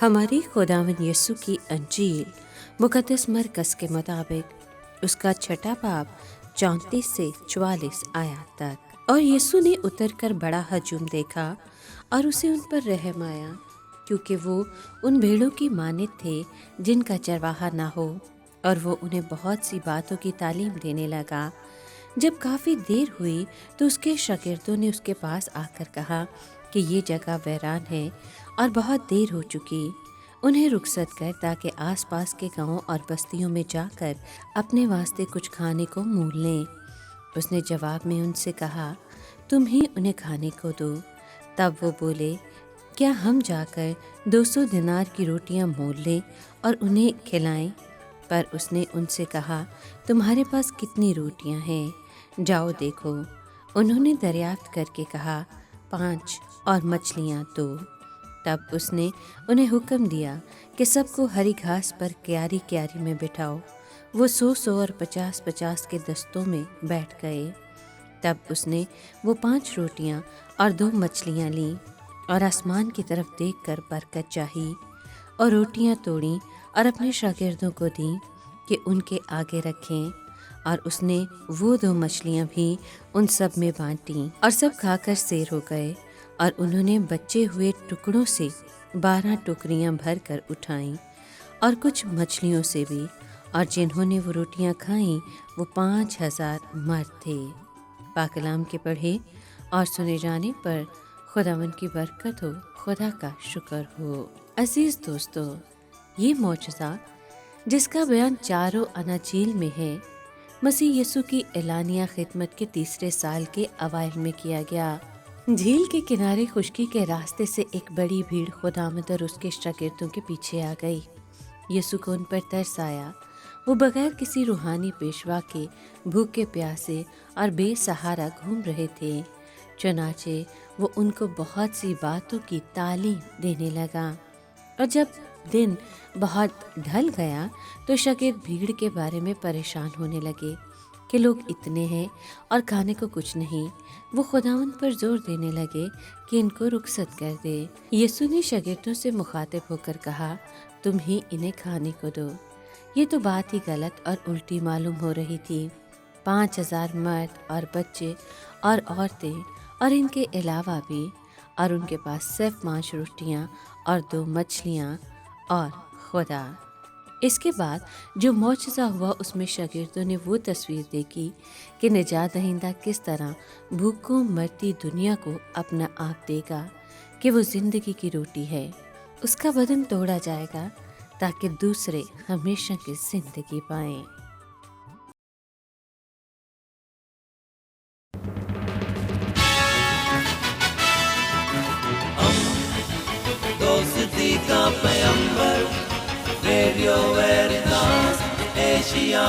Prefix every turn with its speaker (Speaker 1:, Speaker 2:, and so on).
Speaker 1: ہماری خداوند یسوع کی انجیل مقدس مرکز کے مطابق اس کا چھٹا باب 34 سے 44 آیات تک۔ اور یسوع نے اتر کر بڑا ہجوم دیکھا اور اسے ان پر رحم آیا، کیونکہ وہ ان بھیڑوں کی مانند تھے جن کا چرواہا نہ ہو، اور وہ انہیں بہت سی باتوں کی تعلیم دینے لگا۔ جب کافی دیر ہوئی تو اس کے شاگردوں نے اس کے پاس آ کر کہا کہ یہ جگہ ویران ہے اور بہت دیر ہو چکی، انہیں رخصت کر تاکہ آس پاس کے گاؤں اور بستیوں میں جا کر اپنے واسطے کچھ کھانے کو مول لیں۔ اس نے جواب میں ان سے کہا، تم ہی انہیں کھانے کو دو۔ تب وہ بولے، کیا ہم جا کر 200 دینار کی روٹیاں مول لیں اور انہیں کھلائیں؟ پر اس نے ان سے کہا، تمہارے پاس کتنی روٹیاں ہیں؟ جاؤ دیکھو۔ انہوں نے دریافت کر کے کہا، 5 اور مچھلیاں 2۔ تب اس نے انہیں حکم دیا کہ سب کو ہری گھاس پر کیاری کیاری میں بٹھاؤ۔ وہ 100 اور 50 کے دستوں میں بیٹھ گئے۔ تب اس نے وہ 5 روٹیاں اور 2 مچھلیاں لیں اور آسمان کی طرف دیکھ کر برکت چاہی اور روٹیاں توڑیں اور اپنے شاگردوں کو دیں کہ ان کے آگے رکھیں، اور اس نے وہ 2 مچھلیاں بھی ان سب میں بانٹیں، اور سب کھا کر سیر ہو گئے، اور انہوں نے بچے ہوئے ٹکڑوں سے 12 ٹوکریاں بھر کر اٹھائیں، اور کچھ مچھلیوں سے بھی، اور جنہوں نے وہ روٹیاں کھائیں وہ 5000 مرد تھے۔ پاک کلام کے پڑھے اور سنے جانے پر خداوند کی برکت ہو، خدا کا شکر ہو۔ عزیز دوستو، یہ معجزہ جس کا بیان چاروں اناجیل میں ہے، مسیح یسوع کی اعلانیہ خدمت کے 3 سال کے اوائل میں کیا گیا۔ جھیل کے کنارے خشکی کے راستے سے ایک بڑی بھیڑ خداوند اور اس کے شاگردوں کے پیچھے آ گئی۔ یسوع کو ان پر ترس آیا۔ وہ بغیر کسی روحانی پیشوا کے بھوکے پیاسے اور بے سہارا گھوم رہے تھے، چنانچہ وہ ان کو بہت سی باتوں کی تعلیم دینے لگا۔ اور جب دن بہت ڈھل گیا تو شاگرد بھیڑ کے بارے میں پریشان ہونے لگے کہ لوگ اتنے ہیں اور کھانے کو کچھ نہیں۔ وہ خداوند پر زور دینے لگے کہ ان کو رخصت کر دے۔ یسوع نے شاگردوں سے مخاطب ہو کر کہا، تم ہی انہیں کھانے کو دو۔ یہ تو بات ہی غلط اور الٹی معلوم ہو رہی تھی۔ 5000 مرد اور بچے اور عورتیں اور ان کے علاوہ بھی، اور ان کے پاس صرف 5 روٹیاں اور 2 مچھلیاں اور خدا۔ اس کے بعد جو معجزہ ہوا اس میں شاگردوں نے وہ تصویر دیکھی کہ نجات دہندہ کس طرح بھوکوں مرتی دنیا کو اپنا آپ دے گا، کہ وہ زندگی کی روٹی ہے۔ اس کا بدن توڑا جائے گا تاکہ دوسرے ہمیشہ کی زندگی پائیں۔
Speaker 2: دوستی کا پیمبر، ریڈیو ویریتاس ایشیا۔